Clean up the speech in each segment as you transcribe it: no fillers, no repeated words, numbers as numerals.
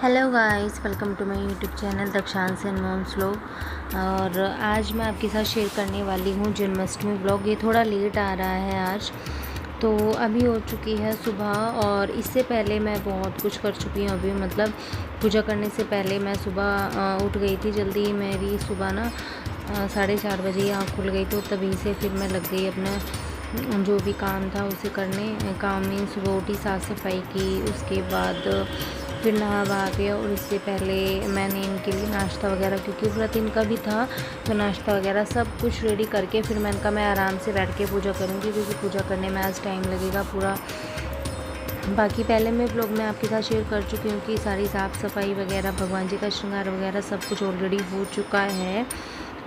Hello guys, welcome to my YouTube channel Dakshansh and mom's vlog. और आज मैं आपके साथ शेयर करने वाली हूँ जन्माष्टमी व्लॉग। ये थोड़ा लेट आ रहा है आज, तो अभी हो चुकी है सुबह। और इससे पहले मैं बहुत कुछ कर चुकी हूँ। अभी मतलब पूजा करने से पहले मैं सुबह उठ गई थी जल्दी। मेरी सुबह ना 4:30 बजे आँख खुल गई, तो तभी से फिर मैं लग गई अपना जो भी काम था उसे करने। काम में सुबह उठी, साफ़ सफाई की, उसके बाद फिर नहा वहा के। और इससे पहले मैंने इनके लिए नाश्ता वगैरह, क्योंकि व्रत इनका भी था, तो नाश्ता वगैरह सब कुछ रेडी करके फिर मैंने कहा मैं आराम से बैठ के पूजा करूँगी, क्योंकि पूजा करने में आज टाइम लगेगा पूरा। बाकी पहले मैं ब्लॉग में आपके साथ शेयर कर चुकी हूँ कि सारी साफ़ सफाई वगैरह, भगवान जी का श्रृंगार वगैरह सब कुछ ऑलरेडी हो चुका है।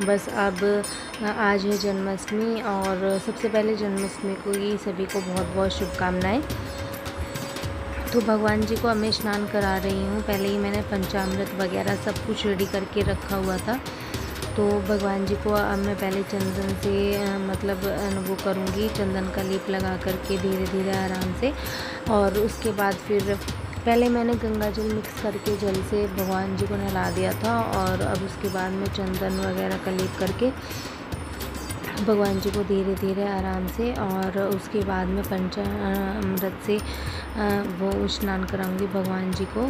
बस अब आज है जन्माष्टमी, और सबसे पहले जन्माष्टमी को ही सभी को बहुत बहुत शुभकामनाएँ। तो भगवान जी को अब मैं स्नान करा रही हूँ। पहले ही मैंने पंचामृत वगैरह सब कुछ रेडी करके रखा हुआ था। तो भगवान जी को अब मैं पहले चंदन से मतलब वो करूँगी, चंदन का लेप लगा करके धीरे धीरे आराम से। और उसके बाद फिर पहले मैंने गंगा जल मिक्स करके जल से भगवान जी को नहला दिया था, और अब उसके बाद में चंदन वगैरह का लेप करके भगवान जी को धीरे धीरे आराम से, और उसके बाद में पंचामृत से वो स्नान कराऊंगी भगवान जी को।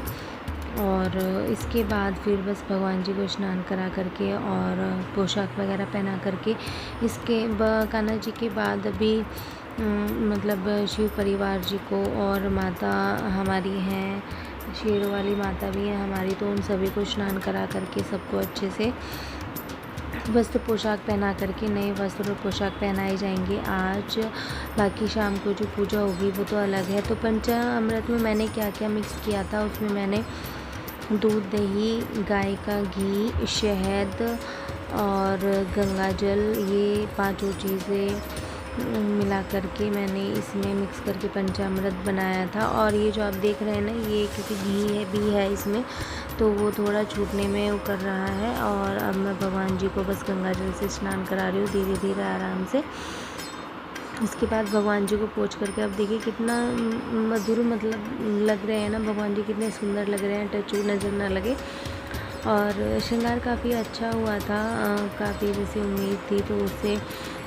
और इसके बाद फिर बस भगवान जी को स्नान करा करके और पोशाक वगैरह पहना करके, इसके कान्हा जी के बाद अभी मतलब शिव परिवार जी को, और माता हमारी हैं, शेरों वाली माता भी है हमारी, तो उन सभी को स्नान करा करके सबको अच्छे से वस्त्र पोशाक पहना करके, नए वस्त्र और पोशाक पहनाए जाएंगे आज। बाकी शाम को जो पूजा होगी वो तो अलग है। तो पंचामृत में मैंने क्या क्या मिक्स किया था, उसमें मैंने दूध, दही, गाय का घी, शहद और गंगा जल, ये पांचों चीज़ें मिला करके मैंने इसमें मिक्स करके पंचामृत बनाया था। और ये जो आप देख रहे हैं ना, ये क्योंकि घी है भी है इसमें, तो वो थोड़ा छूटने में वो कर रहा है। और अब मैं भगवान जी को बस गंगा जल से स्नान करा रही हूँ धीरे धीरे आराम से। उसके बाद भगवान जी को पोंछ करके, अब देखिए कितना मधुर मतलब लग रहे हैं ना भगवान जी, कितने सुंदर लग रहे हैं, टचू नज़र ना लगे। और श्रृंगार काफ़ी अच्छा हुआ था, काफ़ी जैसी उम्मीद थी तो उससे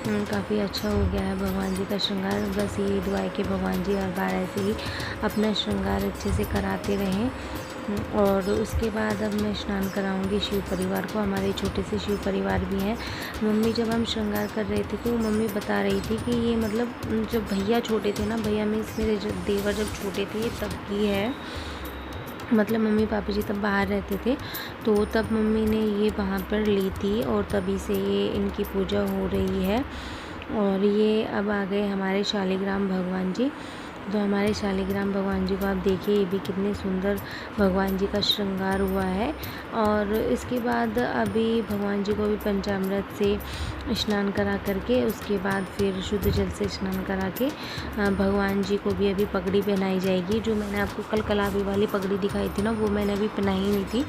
काफ़ी अच्छा हो गया है भगवान जी का श्रृंगार। बस ये दुआ है कि भगवान जी हर बार ऐसे ही अपना श्रृंगार अच्छे से कराते रहें। और उसके बाद अब मैं स्नान कराऊंगी शिव परिवार को। हमारे छोटे से शिव परिवार भी हैं। मम्मी जब हम श्रृंगार कर रहे थे तो मम्मी बता रही थी कि ये मतलब जब भैया छोटे थे ना, भैया में मेरे देवर जब छोटे थे तब की है, मतलब मम्मी पापा जी तब बाहर रहते थे, तो तब मम्मी ने ये वहाँ पर ली थी, और तभी से ये इनकी पूजा हो रही है। और ये अब आ गए हमारे शालिग्राम भगवान जी। तो हमारे शालिग्राम भगवान जी को आप देखिए, ये भी कितने सुंदर भगवान जी का श्रृंगार हुआ है। और इसके बाद अभी भगवान जी को भी पंचामृत से स्नान करा करके, उसके बाद फिर शुद्ध जल से स्नान करा के भगवान जी को भी अभी पगड़ी पहनाई जाएगी। जो मैंने आपको कल कलावी वाली पगड़ी दिखाई थी ना, वो मैंने अभी पहनाई नहीं थी,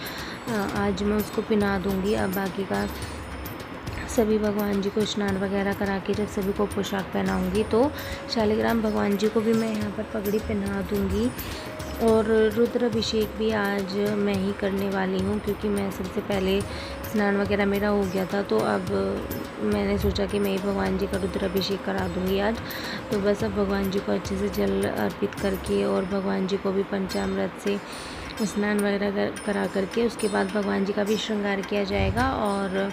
आज मैं उसको पहना दूँगी। अब बाकी का सभी भगवान जी को स्नान वगैरह करा के जब सभी को पोशाक पहनाऊंगी, तो शालिग्राम भगवान जी को भी मैं यहाँ पर पगड़ी पहना दूँगी। और रुद्र अभिषेक भी आज मैं ही करने वाली हूँ, क्योंकि मैं सबसे पहले स्नान वगैरह मेरा हो गया था, तो अब मैंने सोचा कि मैं ही भगवान जी का रुद्र अभिषेक करा दूँगी आज। तो बस अब भगवान जी को अच्छे से जल अर्पित करके, और भगवान जी को भी पंचामृत से स्नान वगैरह करा करके, उसके बाद भगवान जी का भी श्रृंगार किया जाएगा। और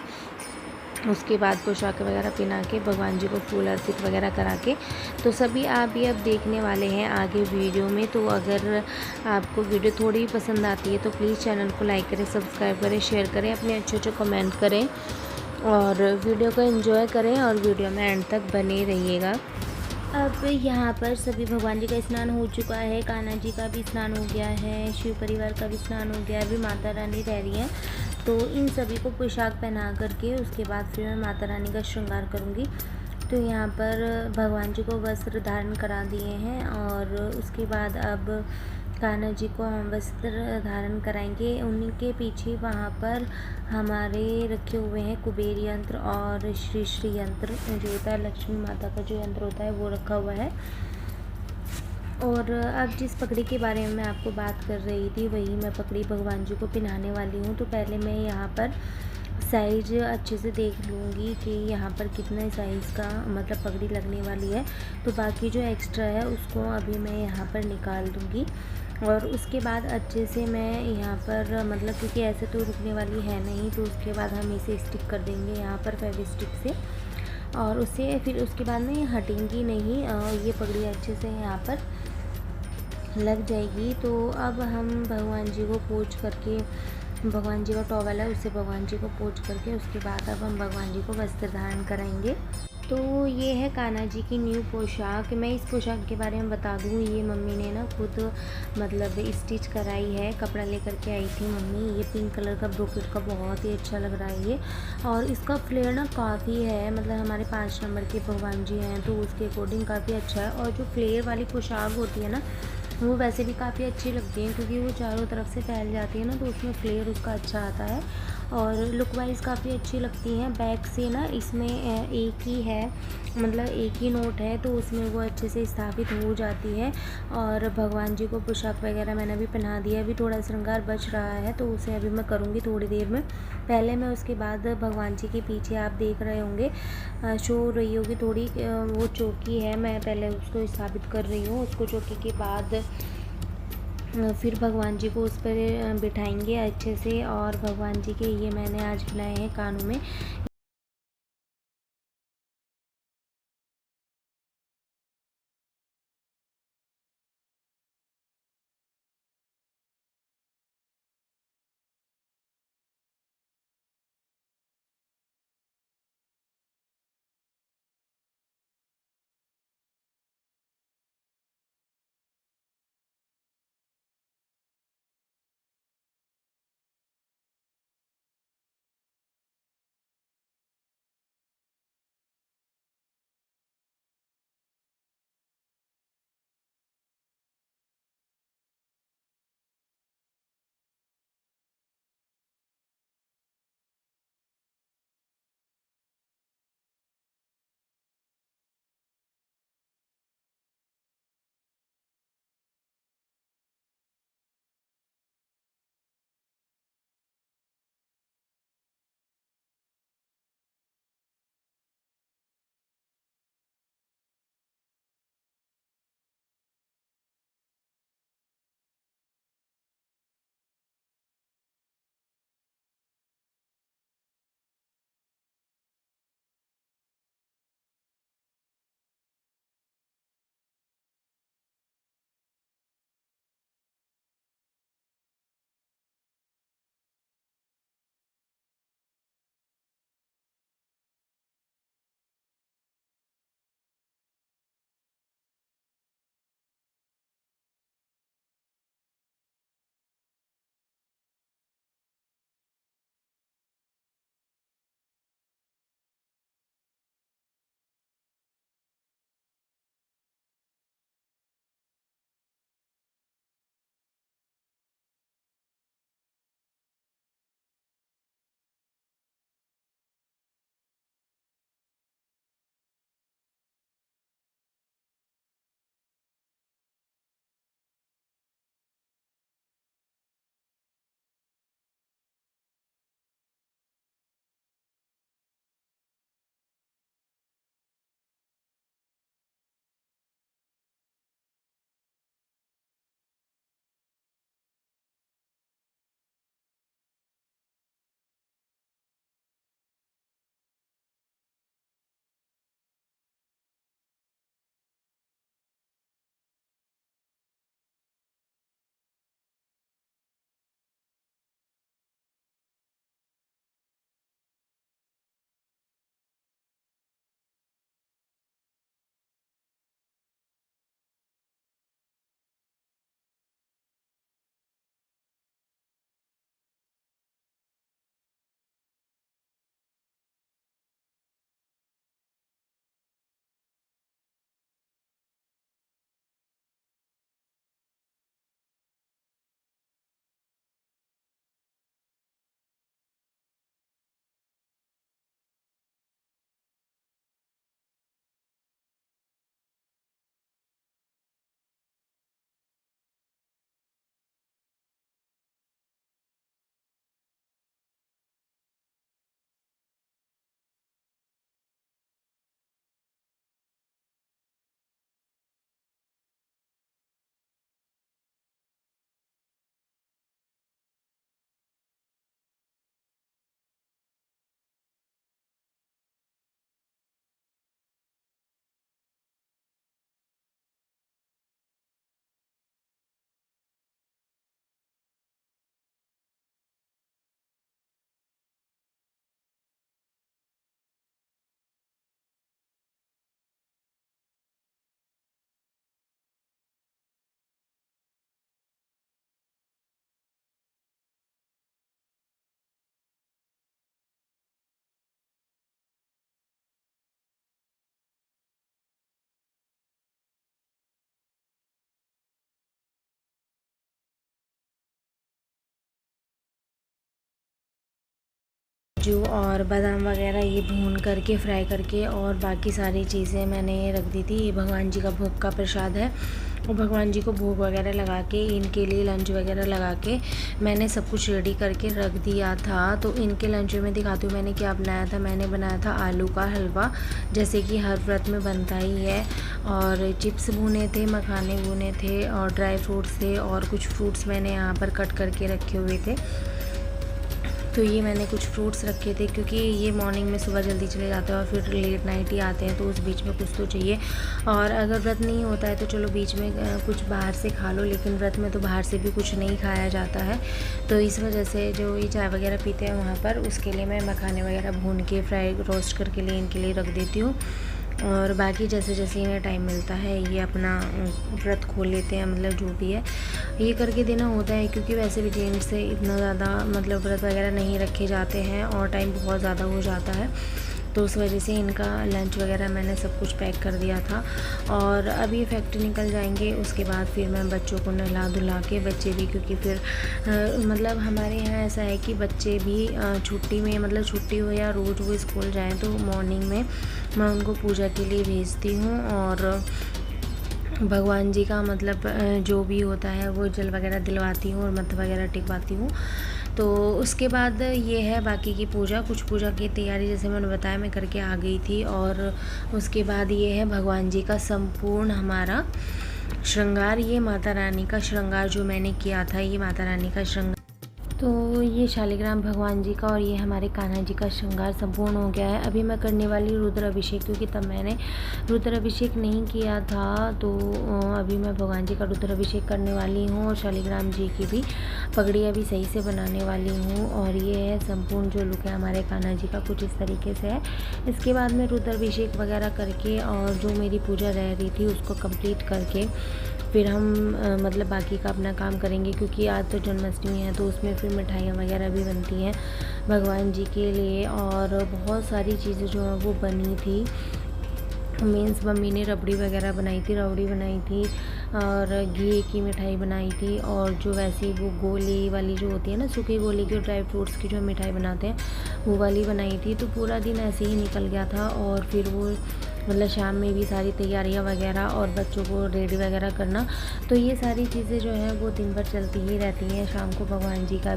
उसके बाद पोशाक वगैरह पहना के भगवान जी को फूल अर्पित वगैरह करा के, तो सभी आप भी अब देखने वाले हैं आगे वीडियो में। तो अगर आपको वीडियो थोड़ी पसंद आती है तो प्लीज़ चैनल को लाइक करें, सब्सक्राइब करें, शेयर करें, अपने अच्छे कमेंट करें, और वीडियो को एंजॉय करें, और वीडियो में एंड तक बने रहिएगा। अब यहाँ पर सभी भगवान जी का स्नान हो चुका है, कान्हा जी का भी स्नान हो गया है, शिव परिवार का भी स्नान हो गया है, अभी माता रानी रह रही हैं। तो इन सभी को पोशाक पहना करके उसके बाद फिर मैं माता रानी का श्रृंगार करूँगी। तो यहाँ पर भगवान जी को वस्त्र धारण करा दिए हैं, और उसके बाद अब कान्हा जी को हम वस्त्र धारण कराएंगे। उन्हीं के पीछे वहाँ पर हमारे रखे हुए हैं कुबेर यंत्र और श्री श्री यंत्र, जो होता है लक्ष्मी माता का जो यंत्र होता है वो रखा हुआ है। और अब जिस पगड़ी के बारे में मैं आपको बात कर रही थी, वही मैं पगड़ी भगवान जी को पहनाने वाली हूँ। तो पहले मैं यहाँ पर साइज़ अच्छे से देख लूँगी कि यहाँ पर कितने साइज़ का मतलब पगड़ी लगने वाली है। तो बाकी जो एक्स्ट्रा है उसको अभी मैं यहाँ पर निकाल दूँगी और उसके बाद अच्छे से मैं यहाँ पर मतलब क्योंकि ऐसे तो रुकने वाली है नहीं, तो उसके बाद हम इसे स्टिक कर देंगे यहाँ पर फेविस्टिक से। और उससे फिर उसके बाद में ये हटेंगी नहीं, ये पगड़ी अच्छे से यहाँ पर लग जाएगी। तो अब हम भगवान जी को पोंछ करके, भगवान जी का टॉवल है उससे भगवान जी को पोंछ करके उसके बाद अब हम भगवान जी को वस्त्र धारण कराएंगे। तो ये है कान्हा जी की न्यू पोशाक। मैं इस पोशाक के बारे में बता दूँ, ये मम्मी ने ना खुद मतलब स्टिच कराई है, कपड़ा लेकर के आई थी मम्मी। ये पिंक कलर का ब्रोकेट का बहुत ही अच्छा लग रहा है ये, और इसका फ्लेयर ना काफ़ी है, मतलब हमारे 5 नंबर के भगवान जी हैं तो उसके अकॉर्डिंग काफ़ी अच्छा है। और जो फ्लेयर वाली पोशाक होती है ना, वो वैसे भी काफ़ी अच्छी लगती हैं क्योंकि वो चारों तरफ से फैल जाती है ना, तो उसमें फ्लेयर उसका अच्छा आता है और लुक वाइज काफ़ी अच्छी लगती हैं। बैक से ना इसमें एक ही है, मतलब एक ही नोट है, तो उसमें वो अच्छे से स्थापित हो जाती है। और भगवान जी को पोशाक वगैरह मैंने अभी पहना दिया, अभी थोड़ा श्रृंगार बच रहा है तो उसे अभी मैं करूँगी थोड़ी देर में। पहले मैं उसके बाद भगवान जी के पीछे आप देख रहे होंगे शो हो रही होगी थोड़ी वो चौकी है, मैं पहले उसको स्थापित कर रही हूँ। उसको चौकी के बाद फिर भगवान जी को उस पर बिठाएंगे अच्छे से। और भगवान जी के ये मैंने आज बनाए हैं कानों में। काजू और बादाम वगैरह ये भून करके फ्राई करके और बाकी सारी चीज़ें मैंने रख दी थी। ये भगवान जी का भोग का प्रसाद है और भगवान जी को भोग वगैरह लगा के इनके लिए लंच वगैरह लगा के मैंने सब कुछ रेडी करके रख दिया था। तो इनके लंच में दिखाती हूँ मैंने क्या बनाया था। मैंने बनाया था आलू का हलवा, जैसे कि हर व्रत में बनता ही है, और चिप्स भुने थे, मखाने भुने थे और ड्राई फ्रूट्स थे और कुछ फ्रूट्स मैंने यहाँ पर कट करके रखे हुए थे। तो ये मैंने कुछ फ्रूट्स रखे थे क्योंकि ये मॉर्निंग में सुबह जल्दी चले जाते हैं और फिर लेट नाइट ही आते हैं, तो उस बीच में कुछ तो चाहिए। और अगर व्रत नहीं होता है तो चलो बीच में कुछ बाहर से खा लो, लेकिन व्रत में तो बाहर से भी कुछ नहीं खाया जाता है। तो इस वजह से जो ये चाय वगैरह पीते हैं वहाँ पर, उसके लिए मैं मखाने वगैरह भून के फ्राई रोस्ट करके लिए इनके लिए रख देती हूँ। और बाकी जैसे जैसे इन्हें टाइम मिलता है ये अपना व्रत खोल लेते हैं, मतलब जो भी है ये करके देना होता है, क्योंकि वैसे भी जेंट्स से इतना ज़्यादा मतलब व्रत वगैरह नहीं रखे जाते हैं और टाइम बहुत ज़्यादा हो जाता है। तो उस वजह से इनका लंच वगैरह मैंने सब कुछ पैक कर दिया था। और अब ये फैक्ट्री निकल जाएंगे, उसके बाद फिर मैं बच्चों को नहला धुला के, बच्चे भी क्योंकि फिर मतलब हमारे यहाँ ऐसा है कि बच्चे भी छुट्टी में, मतलब छुट्टी हो या रोज़ वो स्कूल जाएँ, तो मॉर्निंग में मैं उनको पूजा के लिए भेजती हूँ और भगवान जी का मतलब जो भी होता है वो जल वगैरह दिलवाती हूँ और मत्था वगैरह टिकवाती हूँ। तो उसके बाद ये है बाकी की पूजा, कुछ पूजा की तैयारी जैसे मैंने बताया मैं करके आ गई थी। और उसके बाद ये है भगवान जी का संपूर्ण हमारा श्रृंगार। ये माता रानी का श्रृंगार जो मैंने किया था, ये माता रानी का श्रृंगार। तो ये शालिग्राम भगवान जी का और ये हमारे कान्हा जी का श्रृंगार संपूर्ण हो गया है। अभी मैं करने वाली रुद्र अभिषेक, क्योंकि तब मैंने रुद्र अभिषेक नहीं किया था, तो अभी मैं भगवान जी का रुद्र अभिषेक करने वाली हूँ और शालिग्राम जी की भी पगड़ी अभी सही से बनाने वाली हूँ। और ये है संपूर्ण जो लुक है हमारे कान्हा जी का, कुछ इस तरीके से है। इसके बाद में रुद्र अभिषेक वगैरह करके और जो मेरी पूजा रह रही थी उसको कंप्लीट करके फिर हम मतलब बाकी का अपना काम करेंगे, क्योंकि आज तो जन्माष्टमी है, तो उसमें फिर मिठाइयाँ वगैरह भी बनती हैं भगवान जी के लिए। और बहुत सारी चीज़ें जो हैं वो बनी थी। मीन्स मम्मी ने रबड़ी वगैरह बनाई थी, रबड़ी बनाई थी और घी की मिठाई बनाई थी, और जो वैसी वो गोली वाली जो होती है ना, सूखे गोली के ड्राई फ्रूट्स की जो मिठाई बनाते हैं वो वाली बनाई थी। तो पूरा दिन ऐसे ही निकल गया था। और फिर वो मतलब शाम में भी सारी तैयारियां वगैरह और बच्चों को रेडी वगैरह करना, तो ये सारी चीज़ें जो हैं वो दिन भर चलती ही रहती हैं। शाम को भगवान जी का,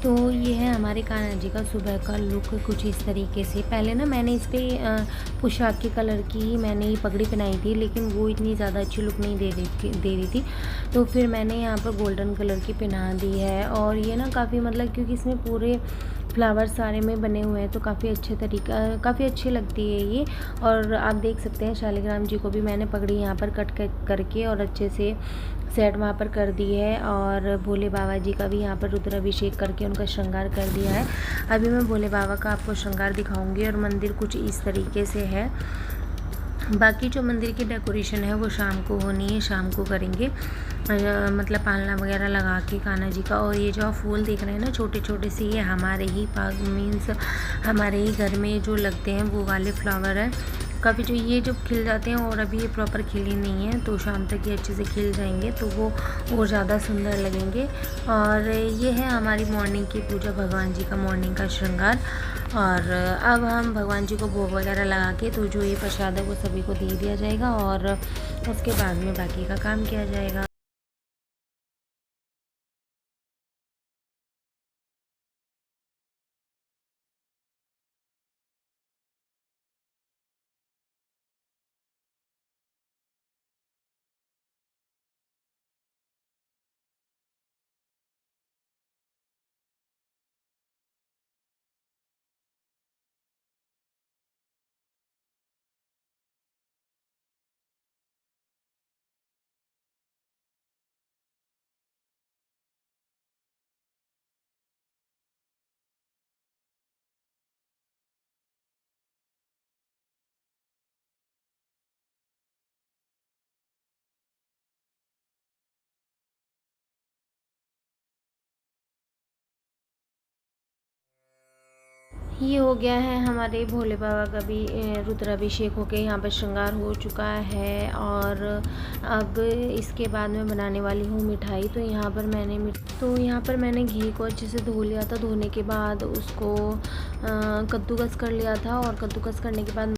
तो ये है हमारे कान्हा जी का सुबह का लुक कुछ इस तरीके से। पहले ना मैंने इस पर पोशाक के कलर की मैंने ये पगड़ी पहनाई थी, लेकिन वो इतनी ज़्यादा अच्छी लुक नहीं दे रही थी, तो फिर मैंने यहाँ पर गोल्डन कलर की पहना दी है। और ये ना काफ़ी मतलब क्योंकि इसमें पूरे फ्लावर सारे में बने हुए हैं, तो काफ़ी अच्छे तरीका काफ़ी अच्छी लगती है ये। और आप देख सकते हैं शालिग्राम जी को भी मैंने पगड़ी यहाँ पर कट करके और अच्छे से सेट वहाँ पर कर दी है। और भोले बाबा जी का भी यहाँ पर रुद्राभिषेक करके उनका श्रृंगार कर दिया है। अभी मैं भोले बाबा का आपको श्रृंगार दिखाऊंगी। और मंदिर कुछ इस तरीके से है। बाकी जो मंदिर की डेकोरेशन है वो शाम को होनी है, शाम को करेंगे, मतलब पालना वगैरह लगा के कान्हा जी का। और ये जो आप फूल देख रहे हैं ना छोटे छोटे से, ये हमारे ही पाग मीन्स हमारे ही घर में जो लगते हैं वो वाले फ्लावर है। काफ़ी जो ये जो खिल जाते हैं, और अभी ये प्रॉपर खिली नहीं है, तो शाम तक ये अच्छे से खिल जाएंगे तो वो और ज़्यादा सुंदर लगेंगे। और ये है हमारी मॉर्निंग की पूजा, भगवान जी का मॉर्निंग का श्रृंगार। और अब हम भगवान जी को भोग वगैरह लगा के, तो जो ये प्रसाद है वो सभी को दे दिया जाएगा और उसके बाद में बाकी का काम किया जाएगा। ये हो गया है हमारे भोले बाबा का भी रुद्राभिषेक होके यहाँ पर श्रृंगार हो चुका है। और अब इसके बाद मैं बनाने वाली हूँ मिठाई। तो यहाँ पर मैंने घी को अच्छे से धो लिया था। धोने के बाद उसको कद्दूकस कर लिया था, और कद्दूकस करने के बाद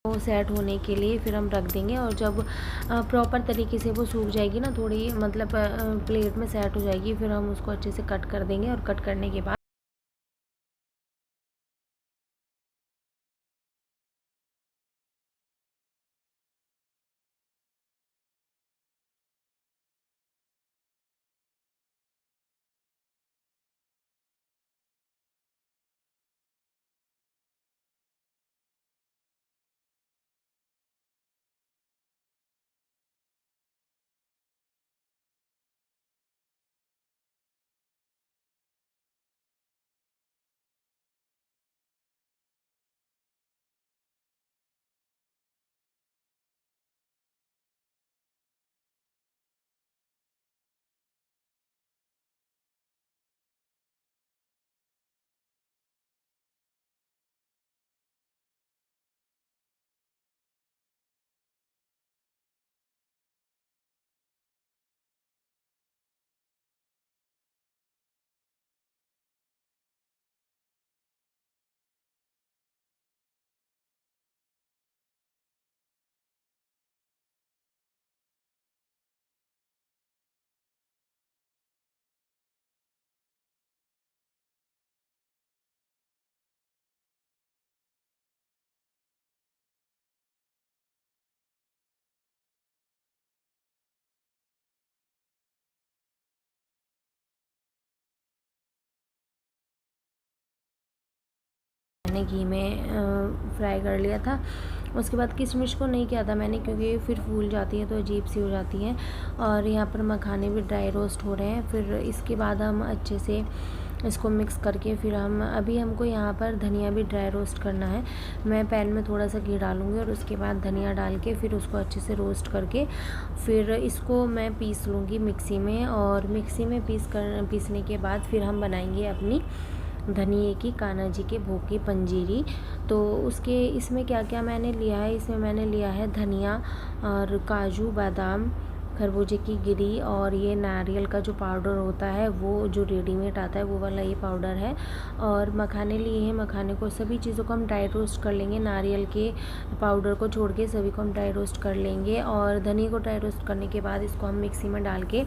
वो सेट होने के लिए फिर हम रख देंगे। और जब प्रॉपर तरीके से वो सूख जाएगी ना, थोड़ी मतलब प्लेट में सेट हो जाएगी, फिर हम उसको अच्छे से कट कर देंगे। और कट करने के बाद मैंने घी में फ्राई कर लिया था। उसके बाद किशमिश को नहीं किया था मैंने, क्योंकि फिर फूल जाती है तो अजीब सी हो जाती हैं। और यहाँ पर मखाने भी ड्राई रोस्ट हो रहे हैं। फिर इसके बाद हम अच्छे से इसको मिक्स करके फिर हमको यहाँ पर धनिया भी ड्राई रोस्ट करना है। मैं पैन में थोड़ा सा घी डालूँगी और उसके बाद धनिया डाल के फिर उसको अच्छे से रोस्ट करके फिर इसको मैं पीस लूँगी मिक्सी में। और मिक्सी में पीसने के बाद फिर हम बनाएंगे अपनी धनिए की कान्हा जी के भोग की पंजीरी। तो इसमें क्या क्या मैंने लिया है, इसमें मैंने लिया है धनिया और काजू बादाम, खरबूजे की गिरी, और ये नारियल का जो पाउडर होता है वो जो रेडीमेड आता है वो वाला ये पाउडर है। और मखाने लिए हैं। मखाने को सभी चीज़ों को हम ड्राई रोस्ट कर लेंगे। नारियल के पाउडर को छोड़ के सभी को हम ड्राई रोस्ट कर लेंगे। और धनिया को ड्राई रोस्ट करने के बाद इसको हम मिक्सी में डाल के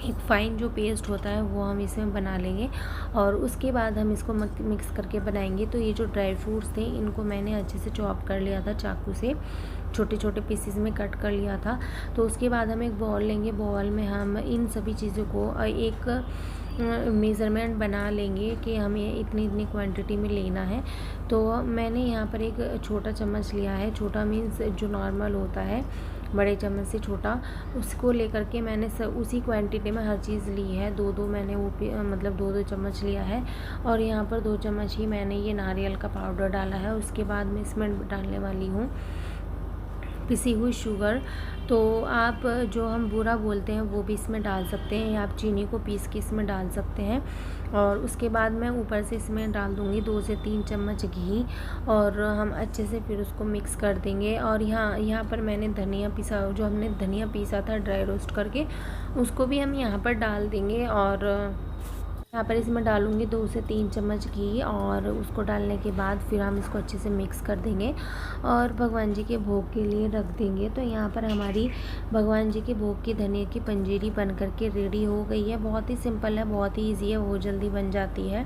एक फ़ाइन जो पेस्ट होता है वो हम इसमें बना लेंगे। और उसके बाद हम इसको मिक्स करके बनाएंगे। तो ये जो ड्राई फ्रूट्स थे इनको मैंने अच्छे से चॉप कर लिया था, चाकू से छोटे छोटे पीसेस में कट कर लिया था। तो उसके बाद हम एक बॉल लेंगे। बॉल में हम इन सभी चीज़ों को एक मेज़रमेंट बना लेंगे कि हमें इतनी इतनी क्वांटिटी में लेना है। तो मैंने यहाँ पर एक छोटा चम्मच लिया है। छोटा मीन्स जो नॉर्मल होता है, बड़े चम्मच से छोटा, उसको लेकर के मैंने उसी क्वांटिटी में हर चीज़ ली है। दो मैंने वो मतलब दो चम्मच लिया है। और यहाँ पर 2 चम्मच ही मैंने ये नारियल का पाउडर डाला है। उसके बाद मैं इसमें डालने वाली हूँ पिसी हुई शुगर, तो आप जो हम बूरा बोलते हैं वो भी इसमें डाल सकते हैं, या आप चीनी को पीस के इसमें डाल सकते हैं। और उसके बाद मैं ऊपर से इसमें डाल दूँगी 2 से 3 चम्मच घी, और हम अच्छे से फिर उसको मिक्स कर देंगे। और यहाँ पर मैंने धनिया पिसा, जो हमने धनिया पीसा था ड्राई रोस्ट करके, उसको भी हम यहाँ पर डाल देंगे। और यहाँ पर इसमें डालूँगी 2 से 3 चम्मच घी, और उसको डालने के बाद फिर हम इसको अच्छे से मिक्स कर देंगे और भगवान जी के भोग के लिए रख देंगे। तो यहाँ पर हमारी भगवान जी के भोग की धनिया की पंजीरी बन कर के रेडी हो गई है। बहुत ही सिंपल है, बहुत ही ईजी है, बहुत जल्दी बन जाती है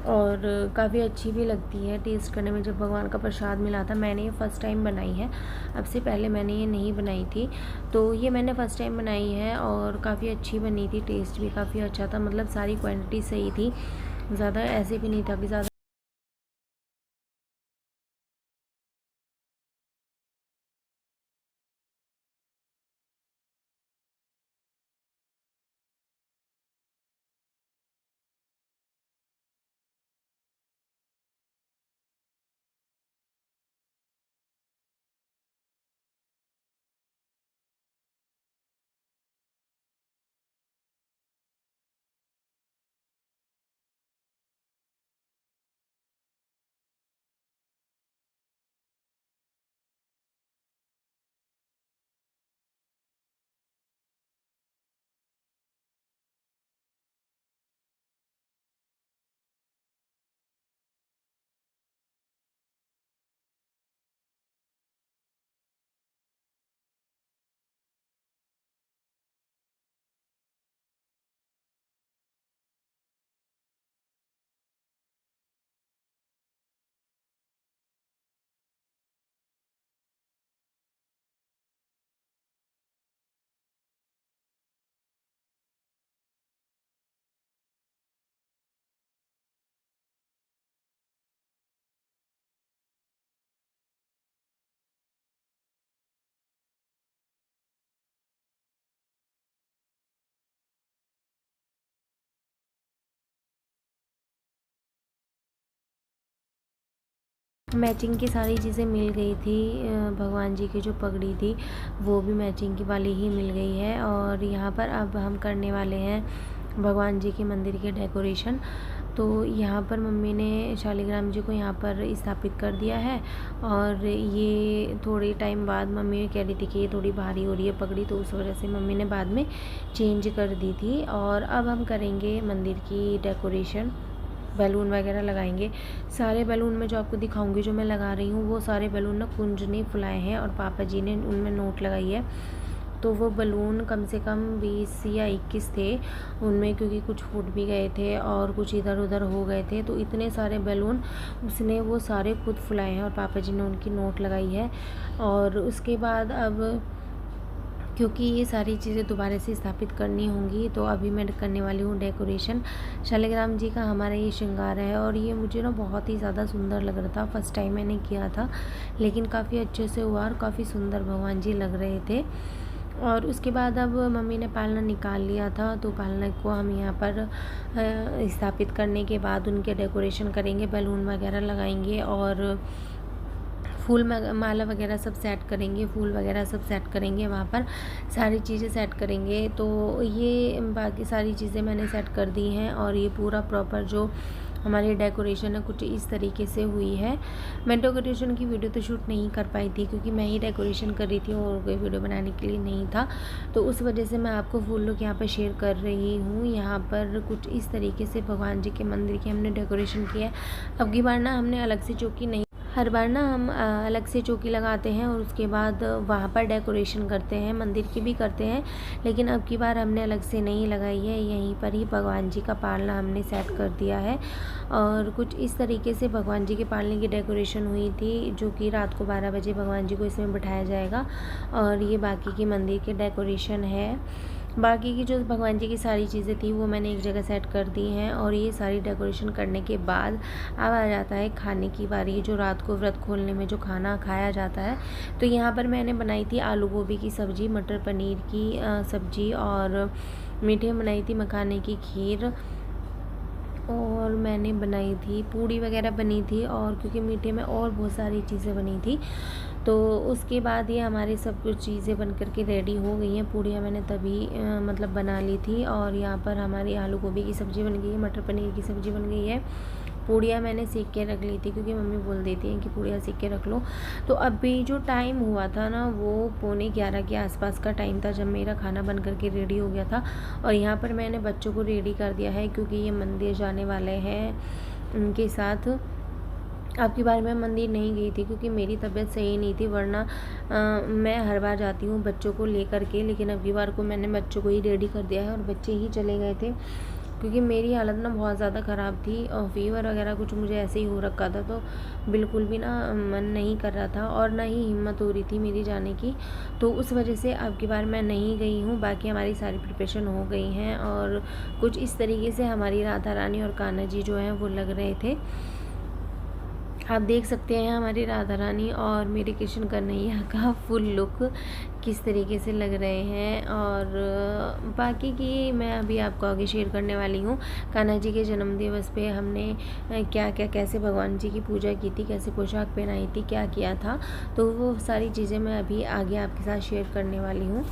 और काफ़ी अच्छी भी लगती है टेस्ट करने में। जब भगवान का प्रसाद मिला था, मैंने ये फ़र्स्ट टाइम बनाई है, अब से पहले मैंने ये नहीं बनाई थी, तो ये मैंने फ़र्स्ट टाइम बनाई है और काफ़ी अच्छी बनी थी। टेस्ट भी काफ़ी अच्छा था, मतलब सारी क्वांटिटी सही थी, ज़्यादा ऐसे भी नहीं था कि ज़्यादा। मैचिंग की सारी चीज़ें मिल गई थी। भगवान जी की जो पगड़ी थी वो भी मैचिंग की वाली ही मिल गई है। और यहाँ पर अब हम करने वाले हैं भगवान जी के मंदिर के डेकोरेशन। तो यहाँ पर मम्मी ने शालिग्राम जी को यहाँ पर स्थापित कर दिया है, और ये थोड़ी टाइम बाद मम्मी कह रही थी कि ये थोड़ी भारी हो रही है पगड़ी, तो उस वजह से मम्मी ने बाद में चेंज कर दी थी। और अब हम करेंगे मंदिर की डेकोरेशन, बैलून वगैरह लगाएंगे। सारे बैलून में जो आपको दिखाऊंगी, जो मैं लगा रही हूँ, वो सारे बैलून ना कुंज ने फुलाए हैं और पापा जी ने उनमें नोट लगाई है। तो वो बलून कम से कम 20 या 21 थे उनमें, क्योंकि कुछ फूट भी गए थे और कुछ इधर उधर हो गए थे। तो इतने सारे बैलून उसने वो सारे खुद फुलाए हैं और पापा जी ने उनकी नोट लगाई है। और उसके बाद अब क्योंकि ये सारी चीज़ें दोबारा से स्थापित करनी होंगी, तो अभी मैं करने वाली हूँ डेकोरेशन। शालिग्राम जी का हमारा ये श्रृंगार है, और ये मुझे ना बहुत ही ज़्यादा सुंदर लग रहा था। फर्स्ट टाइम मैंने किया था, लेकिन काफ़ी अच्छे से हुआ और काफ़ी सुंदर भगवान जी लग रहे थे। और उसके बाद अब मम्मी ने पालना निकाल लिया था, तो पालना को हम यहाँ पर स्थापित करने के बाद उनके डेकोरेशन करेंगे, बैलून वगैरह लगाएंगे और फूल माला वगैरह सब सेट करेंगे, फूल वगैरह सब सेट करेंगे, वहाँ पर सारी चीज़ें सेट करेंगे। तो ये बाकी सारी चीज़ें मैंने सेट कर दी हैं, और ये पूरा प्रॉपर जो हमारी डेकोरेशन है कुछ इस तरीके से हुई है। मैं डेकोरेशन की वीडियो तो शूट नहीं कर पाई थी, क्योंकि मैं ही डेकोरेशन कर रही थी और कोई वीडियो बनाने के लिए नहीं था, तो उस वजह से मैं आपको फुल लुक यहाँ पर शेयर कर रही हूँ। यहाँ पर कुछ इस तरीके से भगवान जी के मंदिर की हमने डेकोरेशन किया है। अब की बार ना हमने अलग से चौकी नहीं, हर बार ना हम अलग से चौकी लगाते हैं और उसके बाद वहाँ पर डेकोरेशन करते हैं, मंदिर की भी करते हैं, लेकिन अब की बार हमने अलग से नहीं लगाई है, यहीं पर ही भगवान जी का पालना हमने सेट कर दिया है। और कुछ इस तरीके से भगवान जी के पालने की डेकोरेशन हुई थी, जो कि रात को 12 बजे भगवान जी को इसमें बिठाया जाएगा। और ये बाकी की मंदिर के डेकोरेशन है। बाकी की जो भगवान जी की सारी चीज़ें थी वो मैंने एक जगह सेट कर दी हैं। और ये सारी डेकोरेशन करने के बाद अब आ जाता है खाने की बारी, जो रात को व्रत खोलने में जो खाना खाया जाता है। तो यहाँ पर मैंने बनाई थी आलू गोभी की सब्ज़ी, मटर पनीर की सब्ज़ी, और मीठे में बनाई थी मखाने की खीर, और मैंने बनाई थी पूड़ी वगैरह बनी थी, और क्योंकि मीठे में और बहुत सारी चीज़ें बनी थी। तो उसके बाद ये हमारी सब कुछ चीज़ें बन कर के रेडी हो गई हैं। पूड़ियाँ मैंने तभी मतलब बना ली थी। और यहाँ पर हमारी आलू गोभी की सब्ज़ी बन गई है, मटर पनीर की सब्ज़ी बन गई है। पूड़ियाँ मैंने सेक के रख ली थी क्योंकि मम्मी बोल देती हैं कि पूड़ियाँ सेक के रख लो। तो अभी जो टाइम हुआ था ना, वो 11:45 के आसपास का टाइम था जब मेरा खाना बन कर के रेडी हो गया था। और यहाँ पर मैंने बच्चों को रेडी कर दिया है क्योंकि ये मंदिर जाने वाले हैं उनके साथ। अब की बार मैं मंदिर नहीं गई थी क्योंकि मेरी तबीयत सही नहीं थी, वरना मैं हर बार जाती हूँ बच्चों को लेकर के। लेकिन अब की बार को मैंने बच्चों को ही रेडी कर दिया है और बच्चे ही चले गए थे क्योंकि मेरी हालत ना बहुत ज़्यादा ख़राब थी और फीवर वगैरह कुछ मुझे ऐसे ही हो रखा था। तो बिल्कुल भी ना मन नहीं कर रहा था और ना ही हिम्मत हो रही थी मेरी जाने की। तो उस वजह से अब की बार मैं नहीं गई हूँ। बाकी हमारी सारी प्रिपरेशन हो गई हैं और कुछ इस तरीके से हमारी राधा रानी और कान्हा जी जो हैं वो लग रहे थे। आप देख सकते हैं हमारी राधा रानी और मेरे कृष्ण कन्हैया का फुल लुक किस तरीके से लग रहे हैं। और बाकी की मैं अभी आपको आगे शेयर करने वाली हूँ। कान्हा जी के जन्म दिवस पे हमने क्या क्या कैसे भगवान जी की पूजा की थी, कैसे पोशाक पहनाई थी, क्या किया था, तो वो सारी चीज़ें मैं अभी आगे आपके साथ शेयर करने वाली हूँ।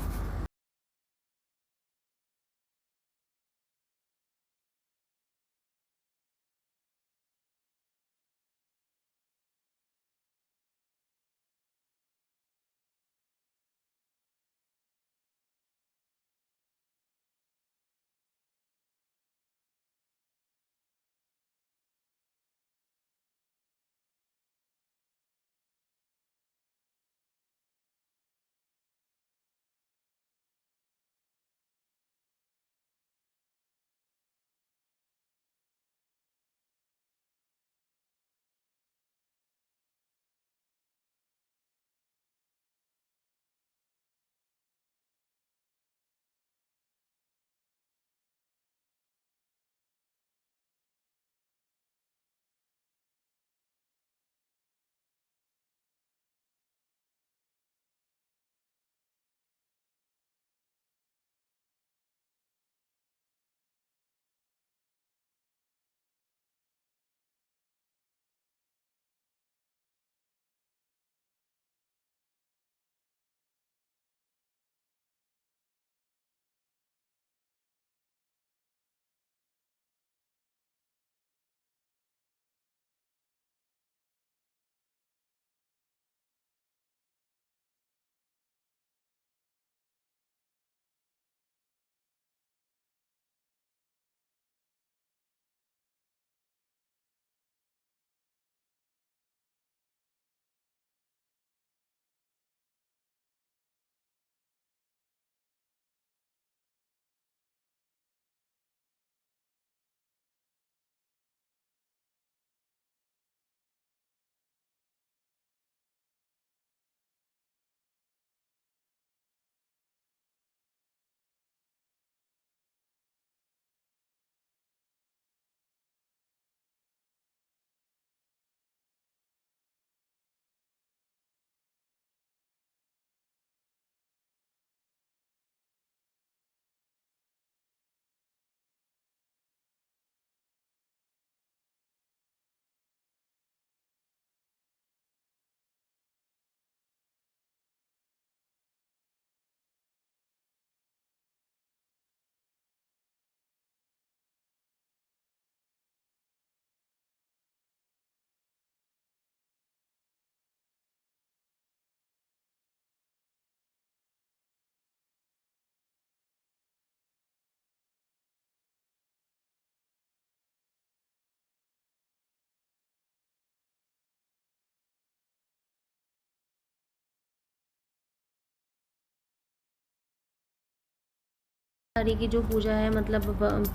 सारी की जो पूजा है मतलब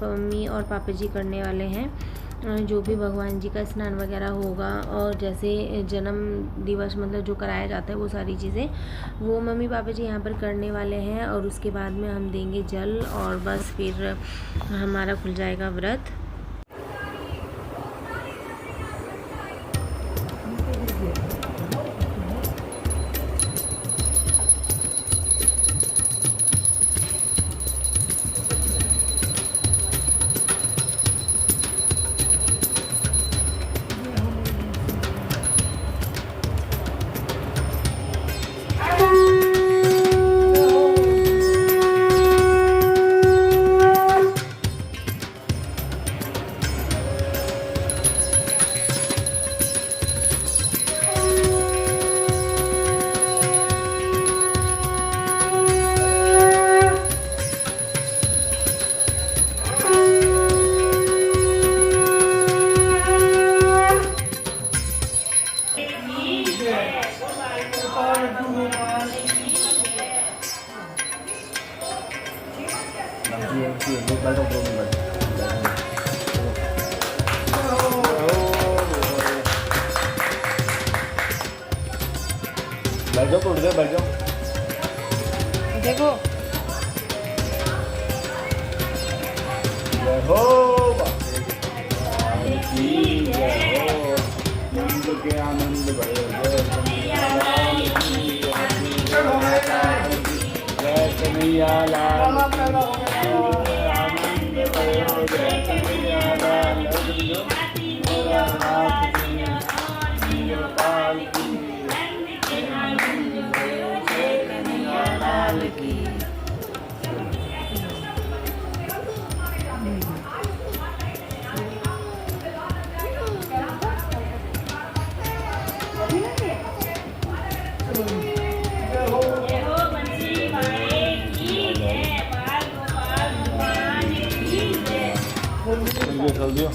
मम्मी और पापा जी करने वाले हैं। जो भी भगवान जी का स्नान वगैरह होगा और जैसे जन्म दिवस मतलब जो कराया जाता है वो सारी चीज़ें वो मम्मी पापा जी यहाँ पर करने वाले हैं। और उसके बाद में हम देंगे जल और बस फिर हमारा खुल जाएगा व्रत। बैठ जाओ, टूट गए, बैठ जाओ। देखो जय हो जय हो, नंद के आनंद भयो, जय कन्हैया लाल की, जय कन्हैया लाल की, आनंद भयो, जय कन्हैया लाल की, नाथ की, गोपाल की, आनंद भयो, जय कन्हैया लाल की। चल दियो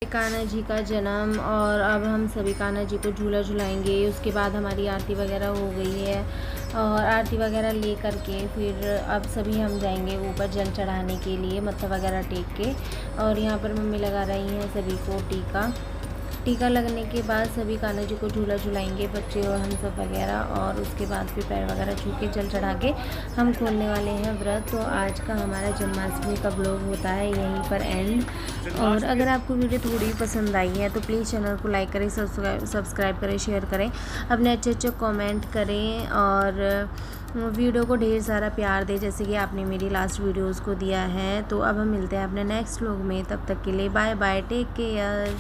कान्हा जी का जन्म, और अब हम सभी कान्हा जी को झूला झुलाएंगे। उसके बाद हमारी आरती वगैरह हो गई है, और आरती वगैरह ले करके फिर अब सभी हम जाएंगे ऊपर जल चढ़ाने के लिए, मत्था वगैरह टेक के। और यहाँ पर मम्मी लगा रही हैं सभी को टीका लगने के बाद सभी कान्हा जी को झूला झुलाएंगे, बच्चे और हम सब वगैरह। और उसके बाद फिर पैर वगैरह छू के जल चढ़ा के हम खोलने वाले हैं व्रत। तो आज का हमारा जन्माष्टमी का ब्लॉग होता है यहीं पर एंड। और अगर आपको वीडियो थोड़ी पसंद आई है तो प्लीज़ चैनल को लाइक करें, सब्सक्राइब करें, शेयर करें, अपने अच्छे कमेंट करें, और वीडियो को ढेर सारा प्यार दें जैसे कि आपने मेरी लास्ट वीडियोज़ को दिया है। तो अब हम मिलते हैं अपने नेक्स्ट व्लॉग में, तब तक के लिए बाय बाय, टेक केयर।